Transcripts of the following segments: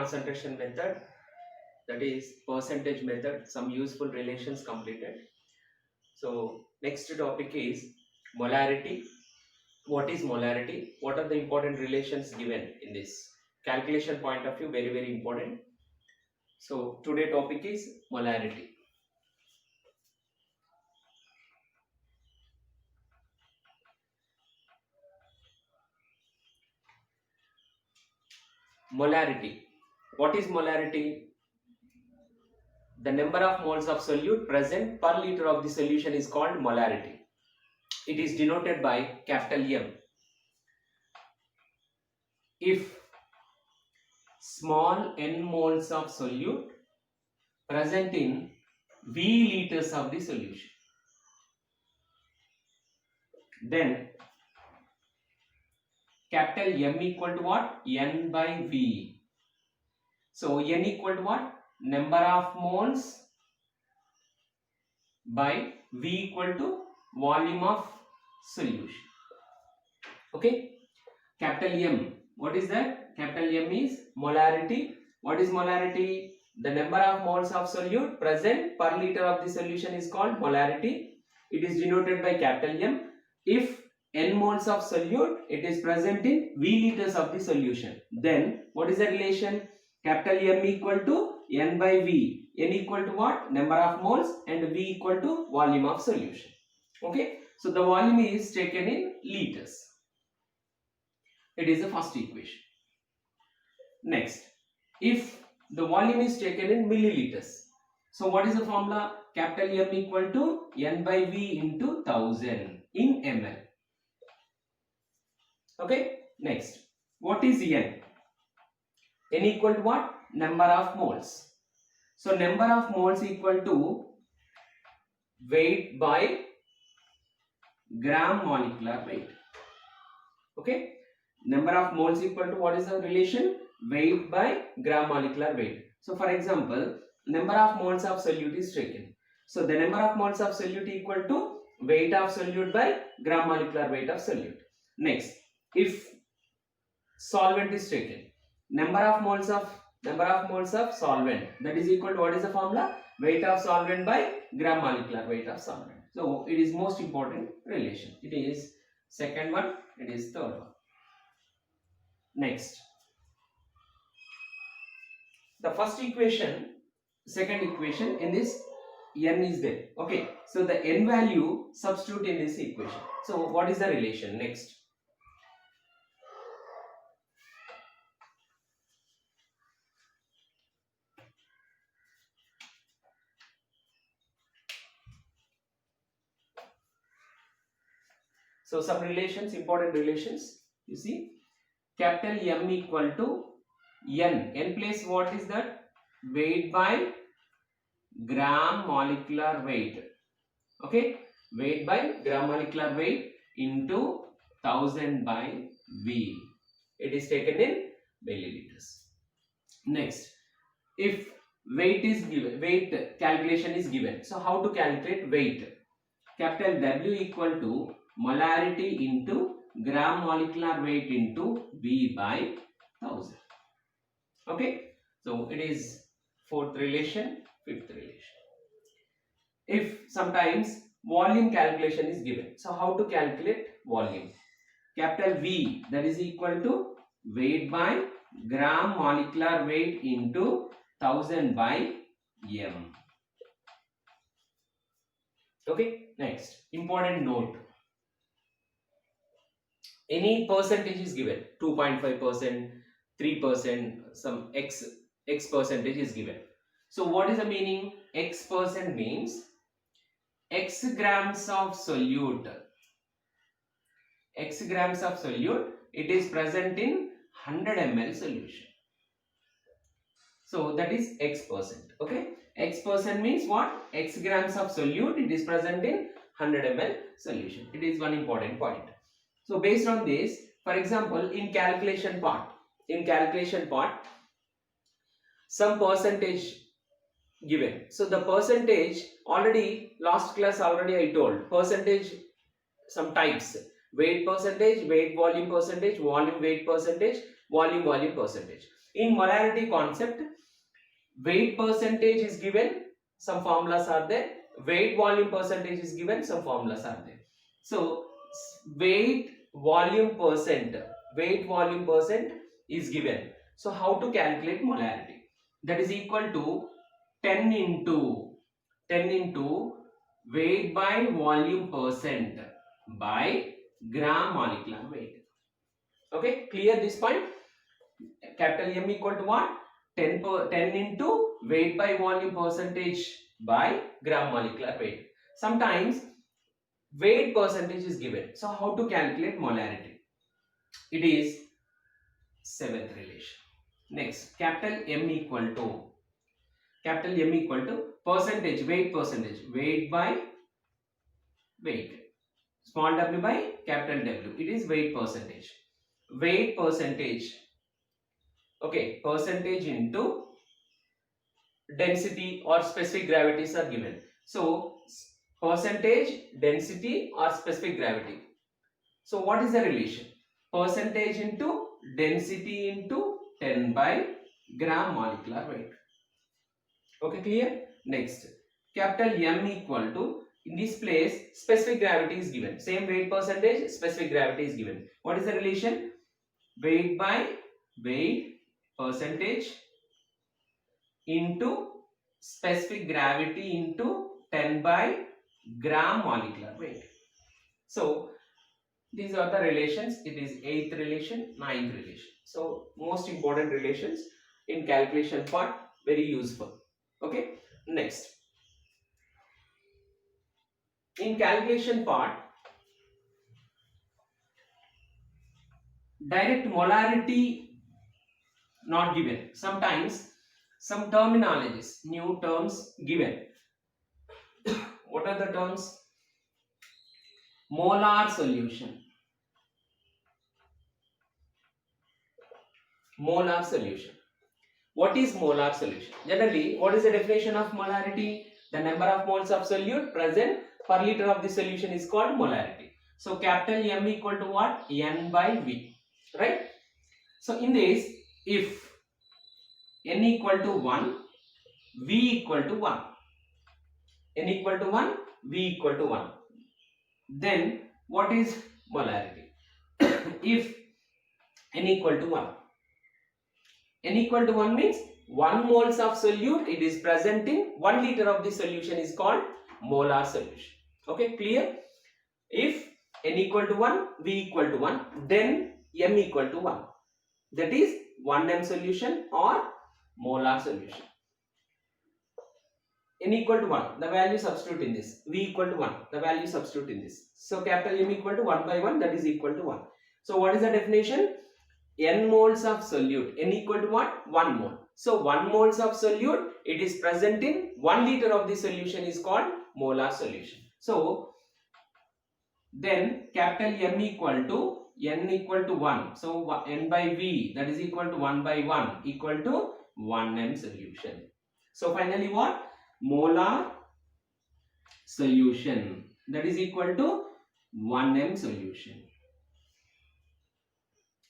concentration method, that is percentage method, some useful relations completed. So next topic is molarity. What is molarity? What are the important relations given in this calculation point of view? Very important. So today topic is molarity. Molarity. What is molarity? The number of moles of solute present per liter of the solution is called molarity. It is denoted by capital M. If small n moles of solute present in V liters of the solution, then capital M equal to what? N by V. So N equal to what? Number of moles by V equal to volume of solution. Okay. Capital M. What is that? Capital M is molarity. What is molarity? The number of moles of solute present per liter of the solution is called molarity. It is denoted by capital M. If n moles of solute, it is present in V liters of the solution. Then what is the relation? Capital M equal to N by V. N equal to what? Number of moles, and V equal to volume of solution. Okay. So the volume is taken in liters. It is the first equation. Next, if the volume is taken in milliliters, so what is the formula? Capital M equal to N by V into 1000 in ml. Okay. Next, what is N? N equal to what? Number of moles. So number of moles equal to weight by gram molecular weight. Okay. Number of moles equal to what is the relation? Weight by gram molecular weight. So for example, number of moles of solute is taken. So the number of moles of solute equal to weight of solute by gram molecular weight of solute. Next, if solvent is taken, number of moles of solvent, that is equal to what is the formula? Weight of solvent by gram molecular weight of solvent. So it is most important relation. It is second one, it is third one. Next, the first equation, second equation, in this N is there. Okay, so the N value substitute in this equation. So what is the relation? Next, so some relations, important relations, you see. Capital M equal to N. N place what is that? Weight by gram molecular weight. Okay. Weight by gram molecular weight into 1000 by V. It is taken in milliliters. Next, if weight is given, weight calculation is given. So how to calculate weight? Capital W equal to molarity into gram molecular weight into V by 1000. Okay. So it is fourth relation, fifth relation. If sometimes volume calculation is given. So how to calculate volume? Capital V, that is equal to weight by gram molecular weight into 1000 by M. Okay. Next, important note. Any percentage is given, 2.5%, 3%, some X percentage is given. So what is the meaning? X percent means X grams of solute. X grams of solute, it is present in 100 ml solution. So that is X percent. Okay. X percent means what? X grams of solute, it is present in 100 ml solution. It is one important point. So based on this, for example, in calculation part, some percentage given. So the percentage already, last class already I told, percentage, some types, weight percentage, weight volume percentage, volume weight percentage, volume percentage. In molarity concept, weight percentage is given, some formulas are there. Weight volume percentage is given, some formulas are there. So weight volume percent is given. So how to calculate molarity? That is equal to 10 into weight by volume percent by gram molecular weight. Okay, clear this point? Capital M equal to what? 10 into weight by volume percentage by gram molecular weight. Sometimes weight percentage is given. So how to calculate molarity? It is seventh relation. Next, capital M equal to percentage, weight by weight, small w by capital W. It is weight percentage. Okay, percentage into density or specific gravities are given. So percentage, density or specific gravity. So what is the relation? Percentage into density into 10 by gram molecular weight. Okay, clear? Next, capital M equal to, in this place specific gravity is given. Same weight percentage, specific gravity is given. What is the relation? Weight by weight percentage into specific gravity into 10 by gram molecular weight. So these are the relations. It is 8th relation, 9th relation. So most important relations in calculation part, very useful. Okay, next, in calculation part, direct molarity not given. Sometimes some terminologies, new terms given. What are the terms? Molar solution. Molar solution. What is molar solution? Generally, what is the definition of molarity? The number of moles of solute present per liter of the solution is called molarity. So capital M equal to what? N by V, right? So in this, if N equal to 1, V equal to 1, N equal to 1, V equal to 1, then what is molarity? If N equal to 1, N equal to 1 means 1 moles of solute, it is present in 1 liter of the solution, is called molar solution. Okay, clear? If N equal to 1, V equal to 1, then M equal to 1. That is 1M solution or molar solution. N equal to 1, the value substitute in this. V equal to 1, the value substitute in this. So capital M equal to 1 by 1, that is equal to 1. So what is the definition? N moles of solute. N equal to what? 1 mole. So 1 moles of solute, it is present in 1 liter of the solution, is called molar solution. So then capital M equal to N equal to 1. So N by V, that is equal to 1 by 1, equal to 1M solution. So finally what? Molar solution, that is equal to 1M solution.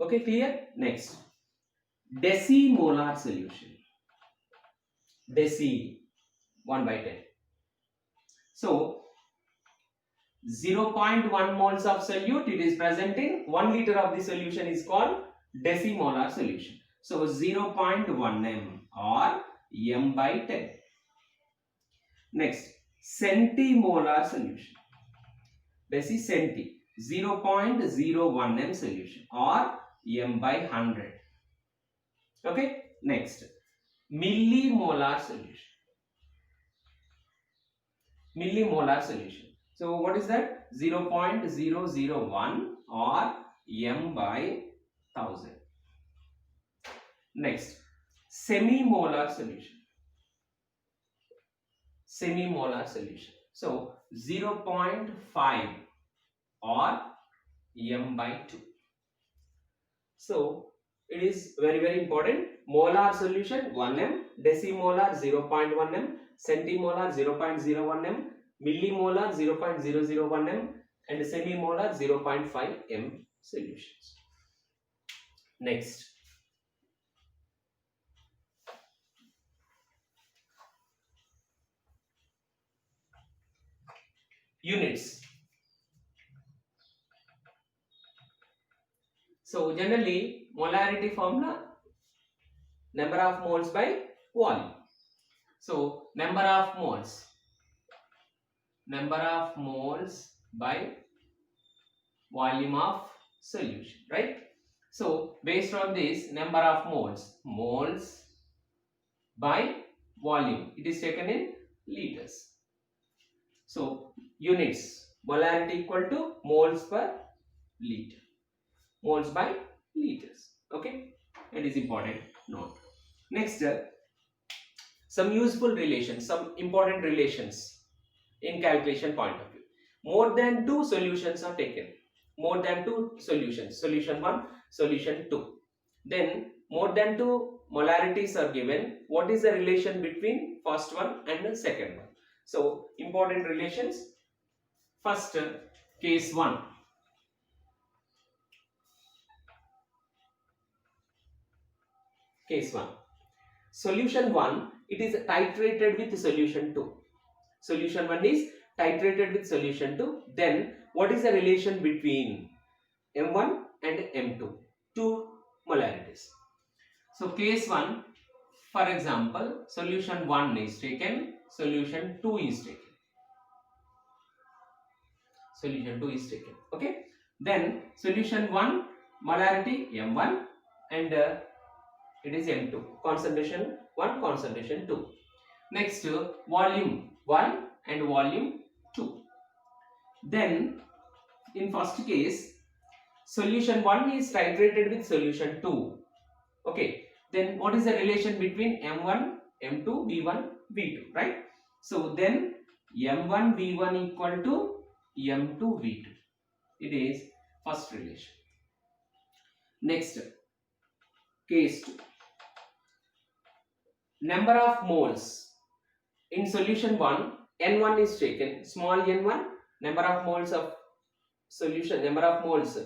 Okay, clear? Next, decimolar solution. Deci, 1 by 10. So 0.1 moles of solute, it is present in 1 liter of the solution, is called decimolar solution. So 0.1M or M by 10. Next, centimolar solution. Deci centi, 0.01M solution or M by 100. Okay, next, millimolar solution. Millimolar solution. So what is that? 0.001 or M by 1000. Next, semimolar solution. Semimolar solution. So 0.5 or M by 2. So it is very important. Molar solution 1M, decimolar 0.1M, centimolar 0.01M, millimolar 0.001M, and semimolar 0.5M solutions. Next, units. So generally molarity formula, number of moles by volume. So number of moles by volume of solution, right? So based on this, number of moles by volume, it is taken in liters. So units, molarity equal to moles per liter, moles by liters. Okay, it is important note. Next, some useful relations, some important relations in calculation point of view. More than two solutions are taken. More than two solutions. Solution 1, solution 2. Then more than two molarities are given. What is the relation between first one and the second one? So important relations. First, case 1. Case 1. Solution 1, it is titrated with solution 2. Solution 1 is titrated with solution 2. Then what is the relation between M1 and M2? Two molarities. So case 1, for example, solution 1 is taken, solution 2 is taken. Solution 2 is taken. Okay. Then solution 1 molarity M1 and it is M2. Concentration 1, concentration 2. Next, volume 1 and volume 2. Then in first case, solution 1 is titrated with solution 2. Okay. Then what is the relation between M1, M2, V1, V2, right? So then M1 V1 equal to M2 V2. It is first relation. Next, case 2. Number of moles in solution 1, N1 is taken, small n1, number of moles of solution, number of moles,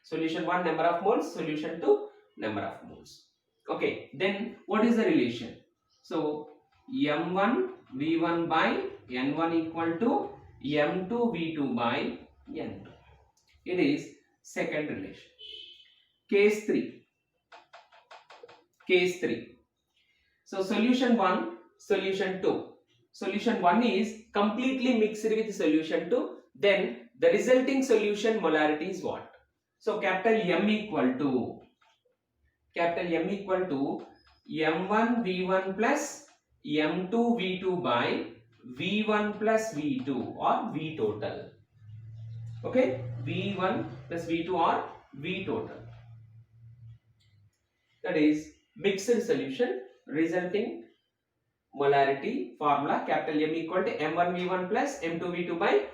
solution 1 number of moles, solution 2 number of moles. Okay, then what is the relation? So M1 V1 by N1 equal to M2 V2 by N2. It is second relation. Case 3. Case 3. So solution 1, solution 2. Solution 1 is completely mixed with solution 2. Then the resulting solution molarity is what? So capital M equal to M1 V1 plus M2 V2 by V1 plus V2 or V total. Okay, V1 plus V2 or V total. That is mixed solution resulting molarity formula, capital M equal to M1 V1 plus M2 V2 by